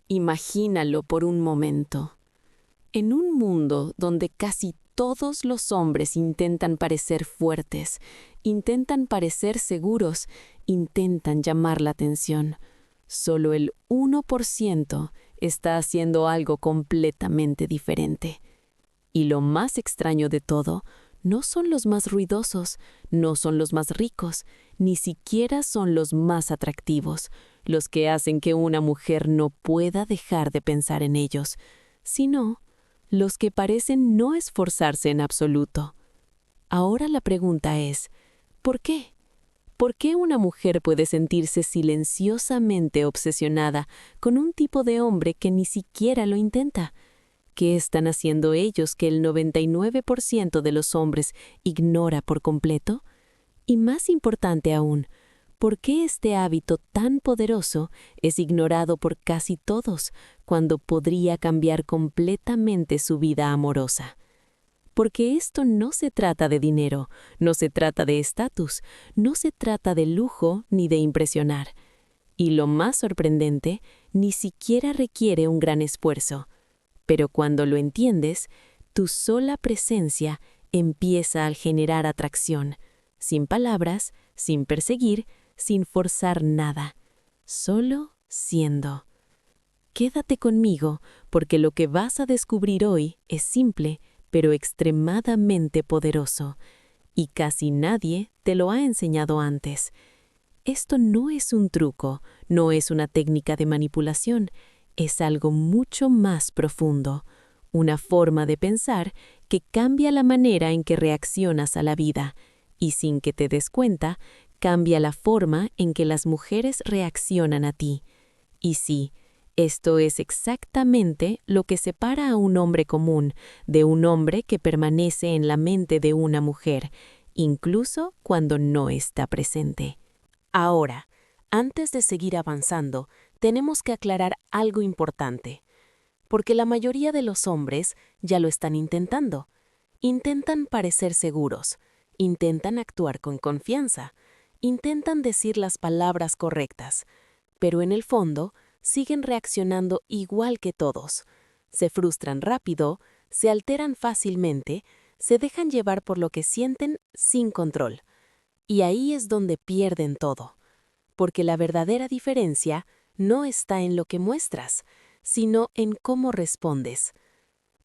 Imagínalo por un momento. En un mundo donde casi todos los hombres intentan parecer fuertes, intentan parecer seguros, intentan llamar la atención, solo el 1% está haciendo algo completamente diferente. Y lo más extraño de todo, no son los más ruidosos, no son los más ricos, ni siquiera son los más atractivos, los que hacen que una mujer no pueda dejar de pensar en ellos, sino los que parecen no esforzarse en absoluto. Ahora la pregunta es, ¿por qué? ¿Por qué una mujer puede sentirse silenciosamente obsesionada con un tipo de hombre que ni siquiera lo intenta? ¿Qué están haciendo ellos que el 99% de los hombres ignora por completo? Y más importante aún, ¿por qué este hábito tan poderoso es ignorado por casi todos cuando podría cambiar completamente su vida amorosa? Porque esto no se trata de dinero, no se trata de estatus, no se trata de lujo ni de impresionar. Y lo más sorprendente, ni siquiera requiere un gran esfuerzo. Pero cuando lo entiendes, tu sola presencia empieza a generar atracción, sin palabras, sin perseguir, sin forzar nada, solo siendo. Quédate conmigo, porque lo que vas a descubrir hoy es simple, pero extremadamente poderoso, y casi nadie te lo ha enseñado antes. Esto no es un truco, no es una técnica de manipulación, es algo mucho más profundo, una forma de pensar que cambia la manera en que reaccionas a la vida y sin que te des cuenta, cambia la forma en que las mujeres reaccionan a ti. Y sí, esto es exactamente lo que separa a un hombre común de un hombre que permanece en la mente de una mujer, incluso cuando no está presente. Ahora, antes de seguir avanzando, tenemos que aclarar algo importante, porque la mayoría de los hombres ya lo están intentando. Intentan parecer seguros, intentan actuar con confianza, intentan decir las palabras correctas, pero en el fondo siguen reaccionando igual que todos. Se frustran rápido, se alteran fácilmente, se dejan llevar por lo que sienten sin control. Y ahí es donde pierden todo, porque la verdadera diferencia no está en lo que muestras, sino en cómo respondes.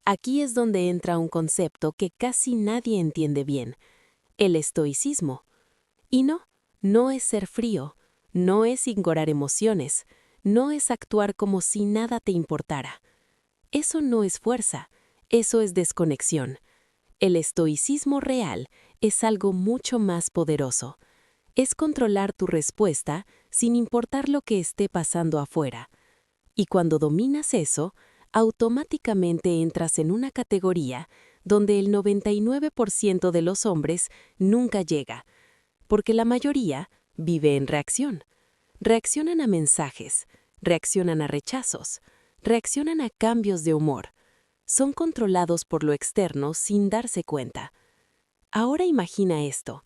Aquí es donde entra un concepto que casi nadie entiende bien, el estoicismo. Y no, no es ser frío, no es ignorar emociones, no es actuar como si nada te importara. Eso no es fuerza, eso es desconexión. El estoicismo real es algo mucho más poderoso. Es controlar tu respuesta sin importar lo que esté pasando afuera. Y cuando dominas eso, automáticamente entras en una categoría donde el 99% de los hombres nunca llega, porque la mayoría vive en reacción. Reaccionan a mensajes, reaccionan a rechazos, reaccionan a cambios de humor. Son controlados por lo externo sin darse cuenta. Ahora imagina esto.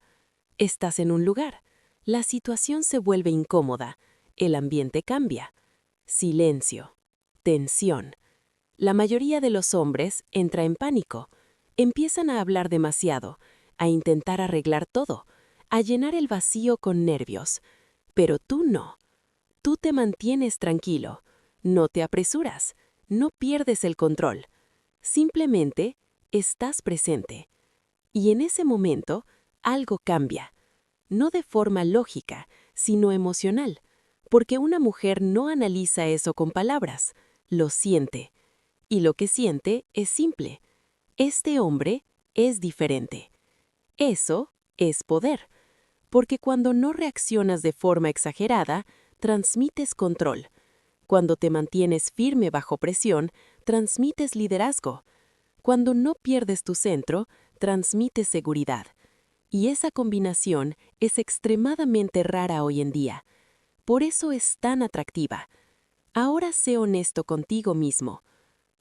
Estás en un lugar. La situación se vuelve incómoda. El ambiente cambia. Silencio. Tensión. La mayoría de los hombres entra en pánico. Empiezan a hablar demasiado, a intentar arreglar todo, a llenar el vacío con nervios. Pero tú no. Tú te mantienes tranquilo. No te apresuras. No pierdes el control. Simplemente estás presente. Y en ese momento, algo cambia. No de forma lógica, sino emocional, porque una mujer no analiza eso con palabras, lo siente. Y lo que siente es simple. Este hombre es diferente. Eso es poder, porque cuando no reaccionas de forma exagerada, transmites control. Cuando te mantienes firme bajo presión, transmites liderazgo. Cuando no pierdes tu centro, transmites seguridad. Y esa combinación es extremadamente rara hoy en día. Por eso es tan atractiva. Ahora sé honesto contigo mismo.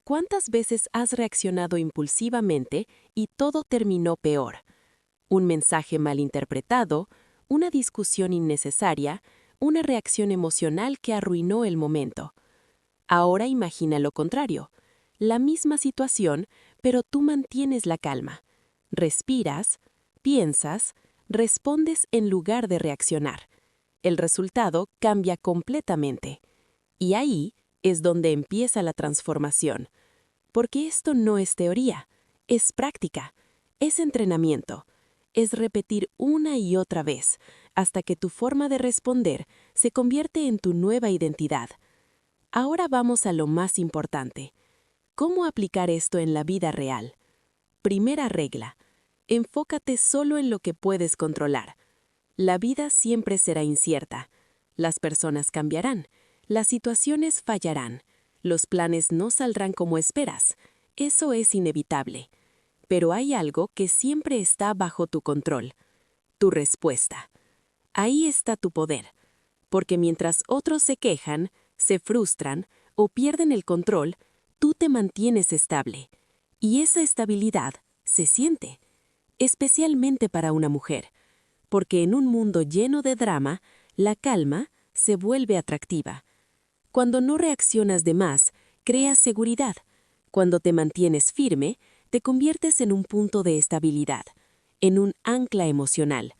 ¿Cuántas veces has reaccionado impulsivamente y todo terminó peor? Un mensaje malinterpretado, una discusión innecesaria, una reacción emocional que arruinó el momento. Ahora imagina lo contrario. La misma situación, pero tú mantienes la calma. Respiras, piensas, respondes en lugar de reaccionar. El resultado cambia completamente. Y ahí es donde empieza la transformación. Porque esto no es teoría, es práctica, es entrenamiento. Es repetir una y otra vez, hasta que tu forma de responder se convierte en tu nueva identidad. Ahora vamos a lo más importante. ¿Cómo aplicar esto en la vida real? Primera regla. Enfócate solo en lo que puedes controlar. La vida siempre será incierta. Las personas cambiarán. Las situaciones fallarán. Los planes no saldrán como esperas. Eso es inevitable. Pero hay algo que siempre está bajo tu control. Tu respuesta. Ahí está tu poder. Porque mientras otros se quejan, se frustran o pierden el control, tú te mantienes estable. Y esa estabilidad se siente, especialmente para una mujer, porque en un mundo lleno de drama, la calma se vuelve atractiva. Cuando no reaccionas de más, creas seguridad. Cuando te mantienes firme, te conviertes en un punto de estabilidad, en un ancla emocional.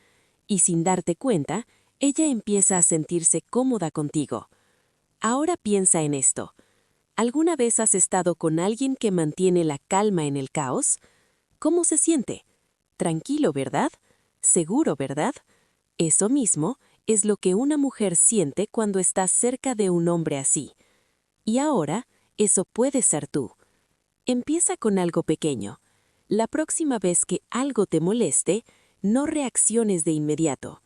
Y sin darte cuenta, ella empieza a sentirse cómoda contigo. Ahora piensa en esto. ¿Alguna vez has estado con alguien que mantiene la calma en el caos? ¿Cómo se siente? Tranquilo, ¿verdad? Seguro, ¿verdad? Eso mismo es lo que una mujer siente cuando está cerca de un hombre así. Y ahora, eso puede ser tú. Empieza con algo pequeño. La próxima vez que algo te moleste, no reacciones de inmediato.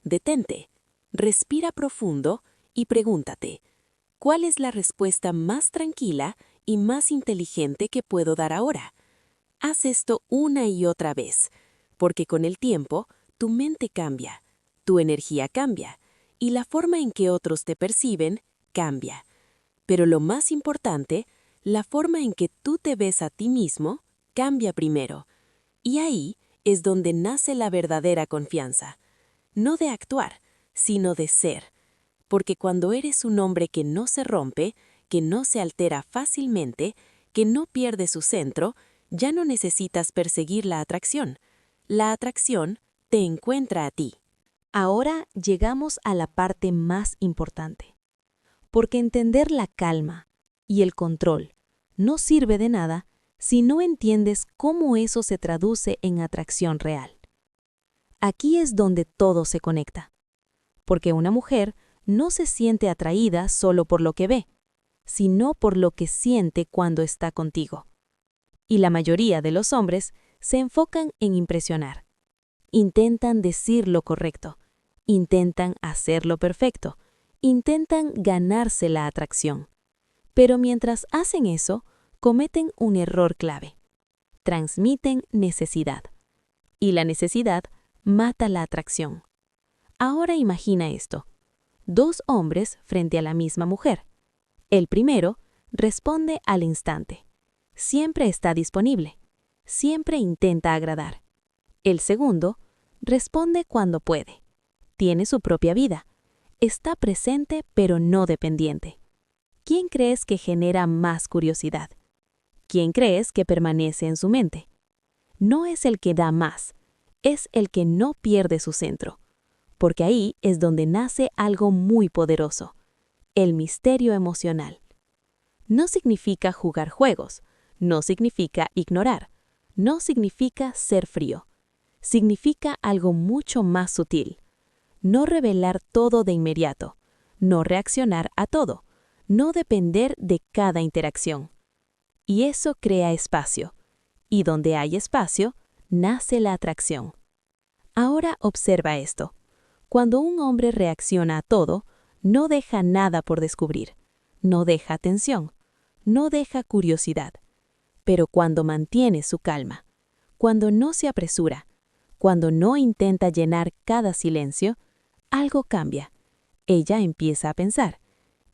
Detente, respira profundo y pregúntate, ¿cuál es la respuesta más tranquila y más inteligente que puedo dar ahora? Haz esto una y otra vez, porque con el tiempo tu mente cambia, tu energía cambia y la forma en que otros te perciben cambia. Pero lo más importante, la forma en que tú te ves a ti mismo cambia primero. Y ahí es donde nace la verdadera confianza. No de actuar, sino de ser. Porque cuando eres un hombre que no se rompe, que no se altera fácilmente, que no pierde su centro, ya no necesitas perseguir la atracción. La atracción te encuentra a ti. Ahora llegamos a la parte más importante. Porque entender la calma y el control no sirve de nada si no entiendes cómo eso se traduce en atracción real. Aquí es donde todo se conecta. Porque una mujer no se siente atraída solo por lo que ve, sino por lo que siente cuando está contigo. Y la mayoría de los hombres se enfocan en impresionar. Intentan decir lo correcto, intentan hacerlo perfecto, intentan ganarse la atracción. Pero mientras hacen eso, cometen un error clave. Transmiten necesidad. Y la necesidad mata la atracción. Ahora imagina esto. Dos hombres frente a la misma mujer. El primero responde al instante. Siempre está disponible. Siempre intenta agradar. El segundo responde cuando puede. Tiene su propia vida. Está presente pero no dependiente. ¿Quién crees que genera más curiosidad? ¿Quién crees que permanece en su mente? No es el que da más, es el que no pierde su centro. Porque ahí es donde nace algo muy poderoso, el misterio emocional. No significa jugar juegos, no significa ignorar, no significa ser frío. Significa algo mucho más sutil. No revelar todo de inmediato, no reaccionar a todo, no depender de cada interacción. Y eso crea espacio. Y donde hay espacio, nace la atracción. Ahora observa esto. Cuando un hombre reacciona a todo, no deja nada por descubrir, no deja atención, no deja curiosidad. Pero cuando mantiene su calma, cuando no se apresura, cuando no intenta llenar cada silencio, algo cambia. Ella empieza a pensar,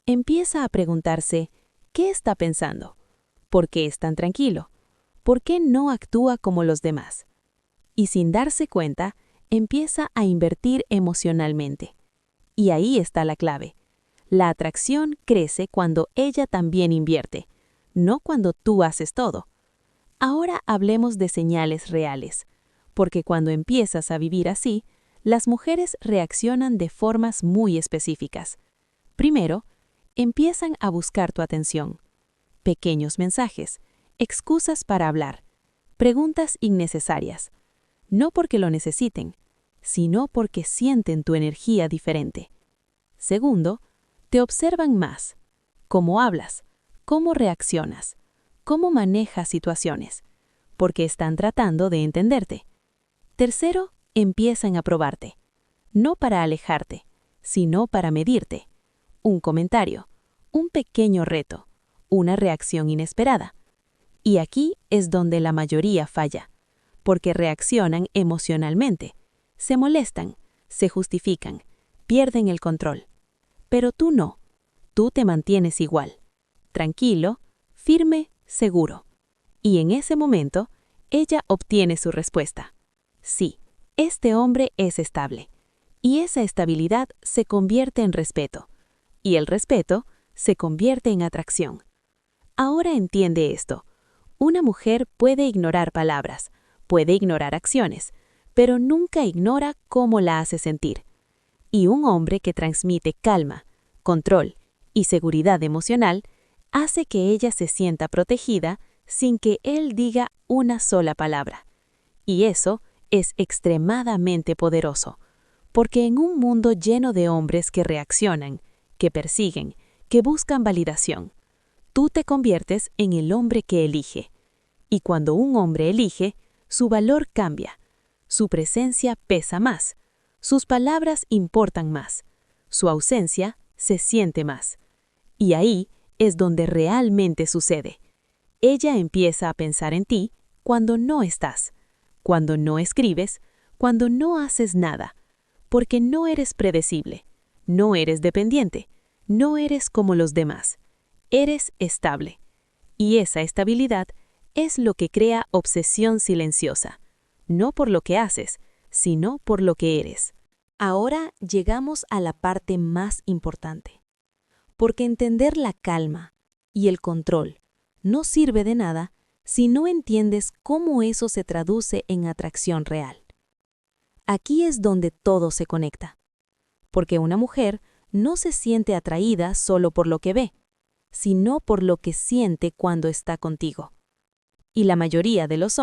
empieza a preguntarse, ¿qué está pensando? ¿Por qué es tan tranquilo? ¿Por qué no actúa como los demás? Y sin darse cuenta, empieza a invertir emocionalmente. Y ahí está la clave. La atracción crece cuando ella también invierte, no cuando tú haces todo. Ahora hablemos de señales reales, porque cuando empiezas a vivir así, las mujeres reaccionan de formas muy específicas. Primero, empiezan a buscar tu atención. Pequeños mensajes, excusas para hablar, preguntas innecesarias. No porque lo necesiten, sino porque sienten tu energía diferente. Segundo, te observan más. Cómo hablas, cómo reaccionas, cómo manejas situaciones, porque están tratando de entenderte. Tercero, empiezan a probarte. No para alejarte, sino para medirte. Un comentario, un pequeño reto, una reacción inesperada. Y aquí es donde la mayoría falla, porque reaccionan emocionalmente, se molestan, se justifican, pierden el control. Pero tú no, tú te mantienes igual, tranquilo, firme, seguro. Y en ese momento, ella obtiene su respuesta. Sí, este hombre es estable. Y esa estabilidad se convierte en respeto. Y el respeto se convierte en atracción. Ahora entiende esto. Una mujer puede ignorar palabras, puede ignorar acciones, pero nunca ignora cómo la hace sentir. Y un hombre que transmite calma, control y seguridad emocional hace que ella se sienta protegida sin que él diga una sola palabra. Y eso es extremadamente poderoso, porque en un mundo lleno de hombres que reaccionan, que persiguen, que buscan validación, tú te conviertes en el hombre que elige. Y cuando un hombre elige, su valor cambia, su presencia pesa más, sus palabras importan más, su ausencia se siente más. Y ahí es donde realmente sucede. Ella empieza a pensar en ti cuando no estás, cuando no escribes, cuando no haces nada, porque no eres predecible, no eres dependiente, no eres como los demás, eres estable. Y esa estabilidad es lo que crea obsesión silenciosa, no por lo que haces, sino por lo que eres. Ahora llegamos a la parte más importante, porque entender la calma y el control no sirve de nada si no entiendes cómo eso se traduce en atracción real. Aquí es donde todo se conecta, porque una mujer no se siente atraída solo por lo que ve, sino por lo que siente cuando está contigo. Y la mayoría de los